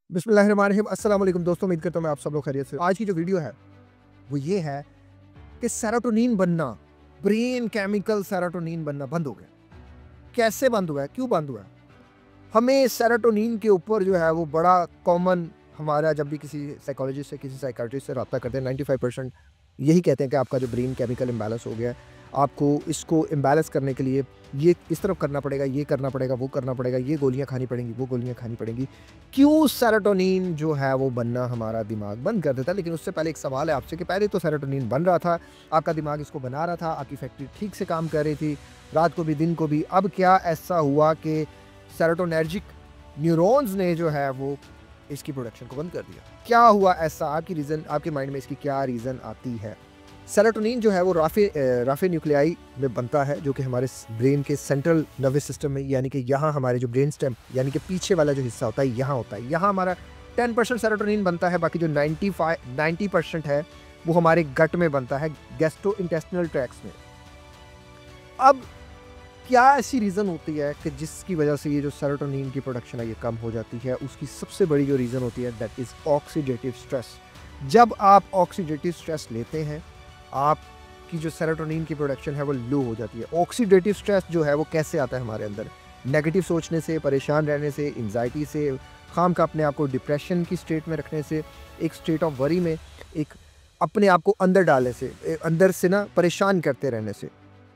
बिस्मिल्लाहिर्रहमानिर्रहीम। अस्सलाम वालेकुम दोस्तों, उम्मीद करता हूँ मैं आप सब लोग खैरियत से। आज की जो वीडियो है वो ये है कि सेरोटोनिन बनना, ब्रेन केमिकल सेरोटोनिन बनना बंद हो गया। कैसे बंद हुआ है, क्यों बंद हुआ है? हमें सेरोटोनिन के ऊपर जो है वो बड़ा कॉमन, हमारा जब भी किसी साइकोलॉजिस्ट से किसी साइकियाट्रिस्ट से रब्ता करते हैं 95% यही कहते हैं कि आपका जो ब्रेन केमिकल इम्बैलेंस हो गया है, आपको इसको इम्बैलेंस करने के लिए ये इस तरफ करना पड़ेगा, ये करना पड़ेगा, वो करना पड़ेगा, ये गोलियां खानी पड़ेंगी, वो गोलियां खानी पड़ेंगी। क्यों सेरोटोनिन जो है वो बनना हमारा दिमाग बंद कर देता है? लेकिन उससे पहले एक सवाल है आपसे कि पहले तो सेरोटोनिन बन रहा था, आपका दिमाग इसको बना रहा था, आपकी फैक्ट्री ठीक से काम कर रही थी, रात को भी दिन को भी। अब क्या ऐसा हुआ कि सेरोटोनर्जिक न्यूरॉन्स ने जो है वो इसकी प्रोडक्शन को बंद कर दिया? क्या हुआ ऐसा? आपके माइंड में इसकी क्या रीज़न आती है? सेरोटोनिन जो है वो राफे न्यूक्लियाई में बनता है, जो कि हमारे ब्रेन के सेंट्रल नर्वस सिस्टम में, यानी कि यहाँ हमारे जो ब्रेन स्टेम यानी कि पीछे वाला जो हिस्सा होता है यहाँ होता है। यहाँ हमारा 10% सेरोटोनिन बनता है, बाकी जो 90% है वो हमारे गट में बनता है, गैस्ट्रो इंटेस्टिनल ट्रैक्ट्स में। अब क्या ऐसी रीज़न होती है कि जिसकी वजह से ये जो सेरोटोनिन की प्रोडक्शन है ये कम हो जाती है? उसकी सबसे बड़ी जो रीज़न होती है दैट इज़ ऑक्सीडेटिव स्ट्रेस। जब आप ऑक्सीडेटिव स्ट्रेस लेते हैं, आपकी जो सेरोटोनिन की प्रोडक्शन है वो लो हो जाती है। ऑक्सीडेटिव स्ट्रेस जो है वो कैसे आता है हमारे अंदर? नेगेटिव सोचने से, परेशान रहने से, एंजाइटी से, खामखा अपने आप को डिप्रेशन की स्टेट में रखने से, एक स्टेट ऑफ वरी में, एक अपने आप को अंदर डालने से, अंदर से ना परेशान करते रहने से।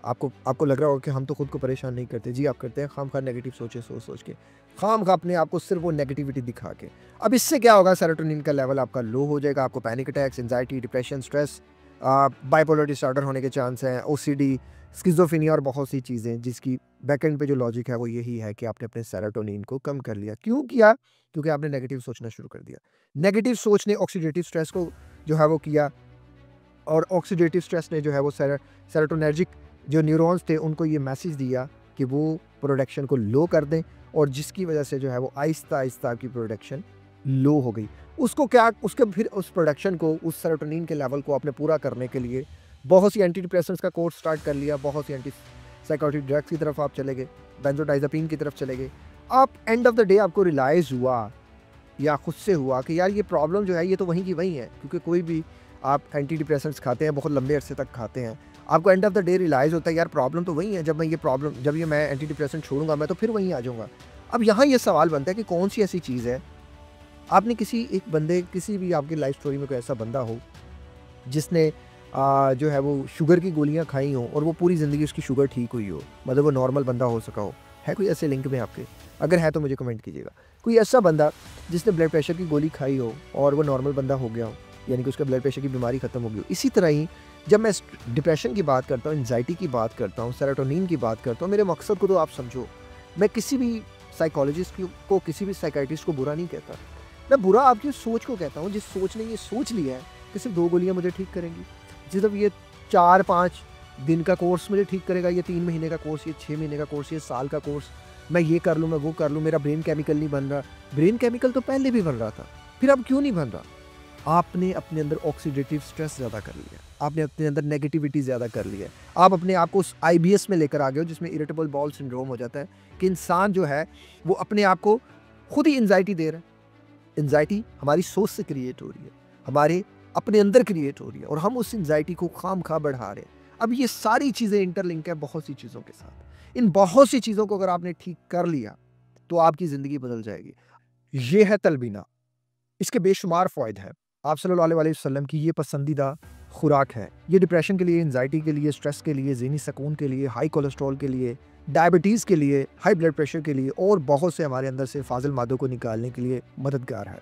आपको लग रहा होगा कि हम तो खुद को परेशान नहीं करते। जी आप करते हैं, खामखा नेगेटिव सोच के, खामखा अपने आप को सिर्फ वो नेगेटिविटी दिखा के। अब इससे क्या होगा? सेरोटोनिन का लेवल आपका लो हो जाएगा, आपको panic attacks, anxiety, depression, stress, bipolar disorder होने के चांस हैं, ओसीडी, स्किज़ोफ्रेनिया और बहुत सी चीज़ें, जिसकी बैकएंड पे जो लॉजिक है वो यही है कि आपने अपने सेरोटोनिन को कम कर लिया। क्यों किया? क्योंकि आपने नेगेटिव सोचना शुरू कर दिया। नेगेटिव सोच ने ऑक्सीडेटिव स्ट्रेस को जो है वो किया, और ऑक्सीडेटिव स्ट्रेस ने जो है वो सेरोटोनर्जिक जो न्यूरॉन्स थे उनको ये मैसेज दिया कि वो प्रोडक्शन को लो कर दें, और जिसकी वजह से जो है वो आहिस्ता आहिस्ता आपकी प्रोडक्शन लो हो गई। उसके फिर उस प्रोडक्शन को, उस सेरोटोनिन के लेवल को आपने पूरा करने के लिए बहुत सी एंटी डिप्रेसेंट्स का कोर्स स्टार्ट कर लिया, बहुत सी एंटी साइकोटिक ड्रग्स की तरफ आप चले गए, बेंजोडाइज़ेपिन की तरफ चले गए। आप एंड ऑफ द डे आपको रियलाइज़ हुआ या खुद से हुआ कि यार ये प्रॉब्लम जो है ये तो वहीं की वहीं है, क्योंकि कोई भी आप एंटी डिप्रेसेंट्स खाते हैं, बहुत लंबे अरसे तक खाते हैं, आपको end of the day realise होता है यार प्रॉब्लम तो वहीं है। जब ये मैं एंटी डिप्रेसेंट छोड़ूंगा मैं तो फिर वहीं आ जाऊँगा। अब यहाँ ये सवाल बनता है कि कौन सी ऐसी चीज़ है, आपने किसी भी आपकी लाइफ स्टोरी में कोई ऐसा बंदा हो जिसने जो है वो शुगर की गोलियाँ खाई हों और वो पूरी ज़िंदगी उसकी शुगर ठीक हुई हो, मतलब वो नॉर्मल बंदा हो सका हो? है कोई ऐसे लिंक में आपके? अगर है तो मुझे कमेंट कीजिएगा। कोई ऐसा बंदा जिसने ब्लड प्रेशर की गोली खाई हो और वो नॉर्मल बंदा हो गया हो, यानी कि उसका ब्लड प्रेशर की बीमारी ख़त्म हो गई हो। इसी तरह ही जब मैं डिप्रेशन की बात करता हूँ, एंजाइटी की बात करता हूँ, सेरोटोनिन की बात करता हूँ, मेरे मकसद को तो आप समझो। मैं किसी भी साइकोलॉजिस्ट को, किसी भी साइकियाट्रिस्ट को बुरा नहीं कहता। मैं बुरा आपकी सोच को कहता हूँ, जिस सोच ने ये सोच लिया है कि सिर्फ 2 गोलियाँ मुझे ठीक करेंगी, सिर्फ ये 4-5 दिन का कोर्स मुझे ठीक करेगा, ये 3 महीने का कोर्स, ये 6 महीने का कोर्स, ये साल का कोर्स, मैं ये कर लूँ, मैं वो कर लूँ, मेरा ब्रेन केमिकल नहीं बन रहा। ब्रेन केमिकल तो पहले भी बन रहा था, फिर अब क्यों नहीं बन रहा? आपने अपने अंदर ऑक्सीडेटिव स्ट्रेस ज़्यादा कर लिया, आपने अपने अंदर नेगेटिविटी ज़्यादा कर लिया है, आप अपने आप को उस आईबीएस में लेकर आ गए हो जिसमें इरिटेबल बाउल सिंड्रोम हो जाता है, कि इंसान जो है वो अपने आप को खुद ही एंजाइटी दे रहा है। एंजाइटी हमारी सोच से क्रिएट हो रही है, हमारे अपने अंदर क्रिएट हो रही है, और हम उस एंजाइटी को खामखा बढ़ा रहे हैं। अब ये सारी चीज़ें इंटरलिंक है बहुत सी चीज़ों के साथ। इन बहुत सी चीज़ों को अगर आपने ठीक कर लिया तो आपकी ज़िंदगी बदल जाएगी। ये है तलबीना, इसके बेशुमार फ़वाइद हैं। आप सल्लल्लाहु अलैहि वसल्लम की ये पसंदीदा खुराक है। ये डिप्रेशन के लिए, एंजाइटी के लिए, स्ट्रेस के लिए, ज़हनी सुकून के लिए, हाई कोलेस्ट्रॉल के लिए, डायबिटीज़ के लिए, हाई ब्लड प्रेशर के लिए और बहुत से हमारे अंदर से फाजिल मादों को निकालने के लिए मददगार है।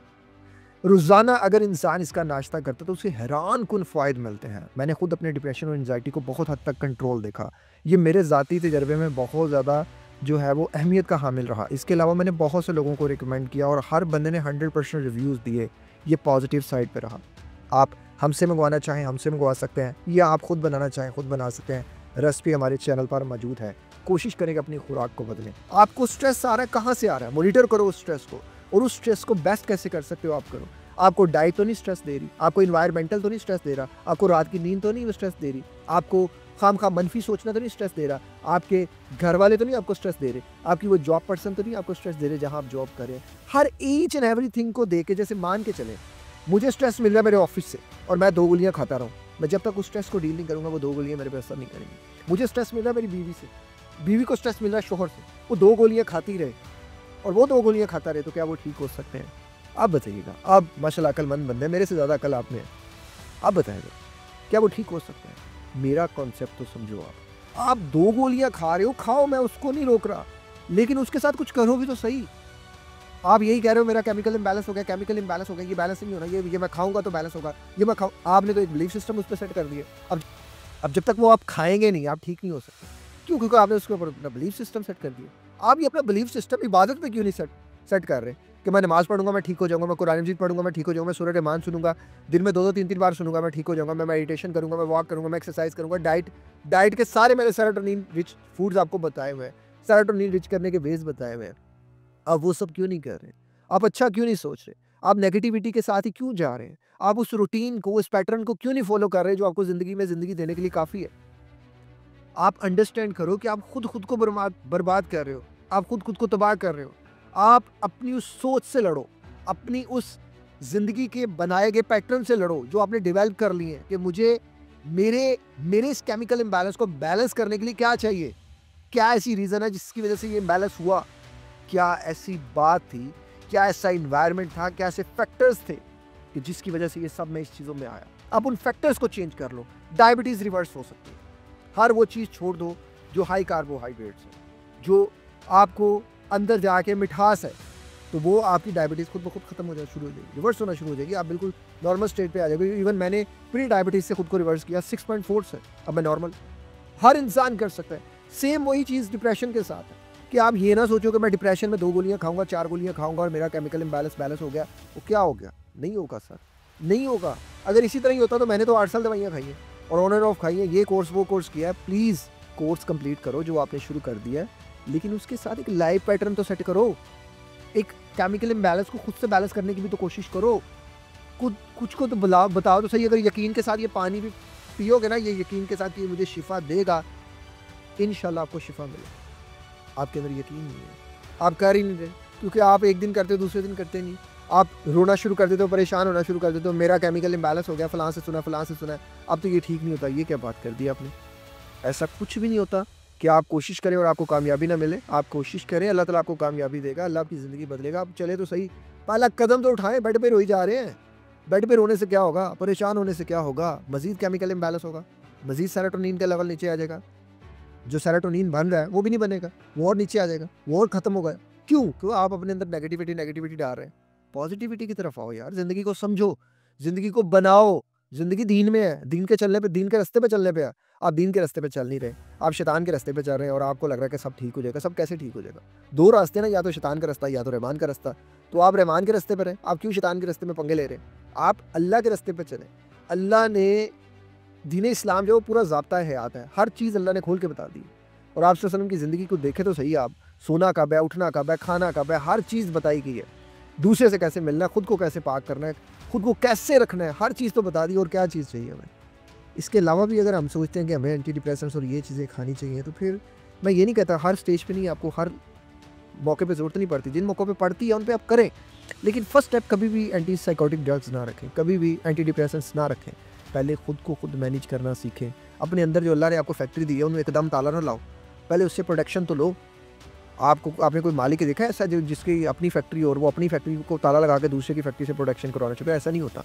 रोज़ाना अगर इंसान इसका नाश्ता करता है तो उसे हैरान कुन फ़वाइद मिलते हैं। मैंने खुद अपने डिप्रेशन और एंजाइटी को बहुत हद तक कंट्रोल देखा। ये मेरे ज़ाती तजर्बे में बहुत ज़्यादा जो है वो अहमियत का हामिल रहा। इसके अलावा मैंने बहुत से लोगों को रिकमेंड किया और हर बंदे ने 100% रिव्यूज़ दिए। ये पॉजिटिव साइड पे रहा। आप हमसे मंगवाना चाहें हमसे मंगवा सकते हैं, या आप खुद बनाना चाहें खुद बना सकते हैं। रेसिपी हमारे चैनल पर मौजूद है। कोशिश करें कि अपनी खुराक को बदलें। आपको स्ट्रेस आ रहा है, कहाँ से आ रहा है? मॉनिटर करो उस स्ट्रेस को, और उस स्ट्रेस को बेस्ट कैसे कर सकते हो आप करो। आपको डाइट तो नहीं स्ट्रेस दे रही, आपको इन्वायरमेंटल तो नहीं स्ट्रेस दे रहा, आपको रात की नींद तो नहीं स्ट्रेस दे रही, आपको खामखा मनफी सोचना तो नहीं स्ट्रेस दे रहा, आपके घर वाले तो नहीं आपको स्ट्रेस दे रहे, आपकी वो जॉब पर्सन तो नहीं आपको स्ट्रेस दे रहे जहाँ आप जॉब कर रहे हैं। हर ईच एंड एवरीथिंग को दे के, जैसे मान के चले मुझे स्ट्रेस मिल रहा है मेरे ऑफिस से और मैं 2 गोलियाँ खाता रहा हूँ, मैं जब तक उस स्ट्रेस को डील नहीं करूँगा वो 2 गोलियाँ मेरे पे असर नहीं करेंगी। मुझे स्ट्रेस मिल रहा है मेरी बीवी से, बीवी को स्ट्रेस मिल रहा है शोहर से, वो 2 गोलियाँ खाती रहे और वो 2 गोलियाँ खाता रहे, तो क्या वो ठीक हो सकते हैं? आप बताइएगा। आप माशाल्लाह अक्लमंद बंदे हैं, मेरे से ज़्यादा अकल आप में है, आप बताइएगा क्या वो ठीक हो सकता है? मेरा कॉन्सेप्ट तो समझो आप 2 गोलियाँ खा रहे हो, खाओ, मैं उसको नहीं रोक रहा, लेकिन उसके साथ कुछ करो भी तो सही। आप यही कह रहे हो मेरा केमिकल इम्बैलेंस हो गया, केमिकल इम्बैलेंस हो गया, ये बैलेंस नहीं हो रहा, ये मैं खाऊंगा तो बैलेंस होगा, ये मैं खाऊँ। आपने तो एक बिलीफ सिस्टम उस पर सेट कर दिया। अब जब तक वो आप खाएंगे नहीं, आप ठीक नहीं हो सकते। क्यों? क्योंकि आपने उसके ऊपर अपना बिलीफ सिस्टम सेट कर दिया। आप ये अपना बिलीफ सिस्टम इबादत पे क्यों नहीं सेट कर रहे कि मैं नमाज पढ़ूंगा मैं ठीक हो जाऊंगा, मैं कुरान मजीद पढ़ूंगा मैं ठीक हो जाऊंगा, मैं सूरह रहमान सुनूंगा, दिन में 2-2 3-3 बार सुनूंगा मैं ठीक हो जाऊंगा, मैं मेडिटेशन करूंगा, मैं वॉक करूंगा, मैं एक्सरसाइज करूंगा, डाइट के सारे मैंने सेरोटोनिन रिच फूड्स आपको बताए हुए हैं, सेरोटोनिन रिच करने के वेज बताए हुए हैं। आप वो सब क्यों नहीं कर रहे? आप अच्छा क्यों नहीं सोच रहे? आप नेगेटिविटी के साथ ही क्यों जा रहे हैं? आप उस रूटीन को, उस पैटर्न को क्यों नहीं फॉलो कर रहे जो आपको ज़िंदगी में ज़िंदगी देने के लिए काफ़ी है? आप अंडरस्टैंड करो कि आप खुद को बर्बाद कर रहे हो, आप खुद को तबाह कर रहे हो। आप अपनी उस सोच से लड़ो, अपनी उस ज़िंदगी के बनाए गए पैटर्न से लड़ो जो आपने डेवलप कर लिए हैं कि मुझे मेरे इस केमिकल इम्बैलेंस को बैलेंस करने के लिए क्या चाहिए? क्या ऐसी रीज़न है जिसकी वज़ह से ये इम्बैलेंस हुआ? क्या ऐसी बात थी? क्या ऐसा एनवायरनमेंट था? क्या ऐसे फैक्टर्स थे कि जिसकी वज़ह से ये सब मैं इस चीज़ों में आया? आप उन फैक्टर्स को चेंज कर लो, डायबिटीज़ रिवर्स हो सकती है। हर वो चीज़ छोड़ दो जो हाई कार्बोहाइड्रेट्स है, जो आपको अंदर जाके मिठास है, तो वो आपकी डायबिटीज़ खुद ब खुद खत्म हो जाना शुरू हो जाएगी, रिवर्स होना शुरू हो जाएगी। आप बिल्कुल नॉर्मल स्टेट पे आ जाएगी। इवन मैंने प्री डायबिटीज़ से खुद को रिवर्स किया, 6.4 से अब मैं नॉर्मल। हर इंसान कर सकता है। सेम वही चीज़ डिप्रेशन के साथ है कि आप ये ना सोचो कि मैं डिप्रेशन में 2 गोलियाँ खाऊंगा, 4 गोलियाँ खाऊंगा और मेरा केमिकल बैलेंस हो गया। वो क्या हो गया? नहीं होगा सर, नहीं होगा। अगर इसी तरह ही होता तो मैंने तो 8 साल दवाइयाँ खाई हैं और ऑन एंड ऑफ खाई है, ये कोर्स वो कोर्स किया है। प्लीज़ कोर्स कंप्लीट करो जो आपने शुरू कर दिया है, लेकिन उसके साथ एक लाइफ पैटर्न तो सेट करो। एक केमिकल इम्बैलेंस को खुद से बैलेंस करने की भी तो कोशिश करो। कुछ को तो बताओ तो सही। अगर यकीन के साथ ये पानी भी पियोगे ना, ये यकीन के साथ कि मुझे शिफा देगा, इंशाल्लाह आपको शिफा मिलेगा। आपके अंदर यकीन नहीं है, आप कर ही नहीं रहे, क्योंकि आप एक दिन करते हो दूसरे दिन करते नहीं। आप रोना शुरू कर देते हो, परेशान होना शुरू कर देते हो, मेरा केमिकल इम्बैलेंस हो गया, फलां से सुना है, अब तो ये ठीक नहीं होता। ये क्या बात कर दी आपने? ऐसा कुछ भी नहीं होता कि आप कोशिश करें और आपको कामयाबी ना मिले। आप कोशिश करें, अल्लाह ताला आपको कामयाबी देगा, अल्लाह आपकी ज़िंदगी बदलेगा। आप चले तो सही, पहला कदम तो उठाएं। बेड पे रोई जा रहे हैं, बेड पे रोने से क्या होगा? परेशान होने से क्या होगा? मज़ीद केमिकल इम्बैलेंस होगा, मज़ीद सेरोटोनिन का लेवल नीचे आ जाएगा। जो सेरोटोनिन बन रहा है वो भी नहीं बनेगा, वो और नीचे आ जाएगा, वो और ख़त्म होगा। क्यों? क्यों आप अपने अंदर नेगेटिविटी डाल रहे हैं। पॉजिटिविटी की तरफ आओ यार, ज़िंदगी को समझो, ज़िंदगी को बनाओ। ज़िंदगी दीन में है, दीन के चलने पे, दीन के रास्ते पे चलने पे है। आप दीन के रास्ते पे चल नहीं रहे, आप शैतान के रास्ते पे चल रहे हैं और आपको लग रहा है कि सब ठीक हो जाएगा। सब कैसे ठीक हो जाएगा? 2 रास्ते ना, या तो शैतान का रास्ता या तो रहमान का रास्ता। तो आप रहमान के रास्ते पर हैं, आप क्यों शैतान के रास्ते में पंगे ले रहे हैं? आप अल्लाह के रास्ते पे चलें। अल्लाह ने दीन इस्लाम जो पूरा ज़ाब्ता हयात है, हर चीज़ अल्लाह ने खोल के बता दी। और आप सल्लल्लाहु अलैहि वसल्लम की ज़िंदगी को देखें तो सही, आप सोना कब है, उठना कब है, खाना कब है, हर चीज़ बताई गई है। दूसरे से कैसे मिलना है, खुद को कैसे पाक करना है, खुद को कैसे रखना है, हर चीज़ तो बता दी। और क्या चीज़ चाहिए हमें? इसके अलावा भी अगर हम सोचते हैं कि हमें एंटी डिप्रेसेंट्स और ये चीज़ें खानी चाहिए, तो फिर मैं ये नहीं कहता हर स्टेज पे नहीं, आपको हर मौके पे ज़रूरत नहीं पड़ती। जिन मौक़ों पे पड़ती है उन पे आप करें, लेकिन फर्स्ट स्टेप कभी भी एंटी साइकोटिक ड्रग्स ना रखें, कभी भी एंटी डिप्रेसेंट्स ना रखें। पहले खुद को खुद मैनेज करना सीखें। अपने अंदर जो अल्लाह ने आपको फैक्ट्री दी है उन्हें एकदम ताला ना लाओ, पहले उससे प्रोटेक्शन तो लो। आपने कोई मालिक देखा है ऐसा जो जिसकी अपनी फैक्ट्री और वो अपनी फैक्ट्री को ताला लगा के दूसरे की फैक्ट्री से प्रोटेक्शन करवाना चाहते? ऐसा नहीं होता।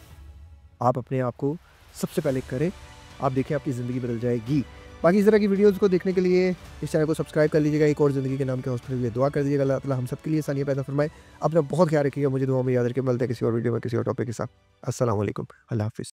आप अपने आप को सबसे पहले करें, आप देखें आपकी ज़िंदगी बदल जाएगी। बाकी इस तरह की वीडियोज़ को देखने के लिए इस चैनल को सब्सक्राइब कर लीजिएगा। एक और ज़िंदगी के नाम के हॉस्पिटल के लिए दुआ कर दीजिएगा। अल्लाह ताला हम सब के लिए आसानियाँ पैदा फरमाए। अपना बहुत ख्याल रखिएगा, मुझे दुआ में याद रखिए। मिलते हैं किसी और वीडियो में किसी और टॉपिक के साथ। अस्सलाम वालेकुम, अल्लाह हाफ़िज़।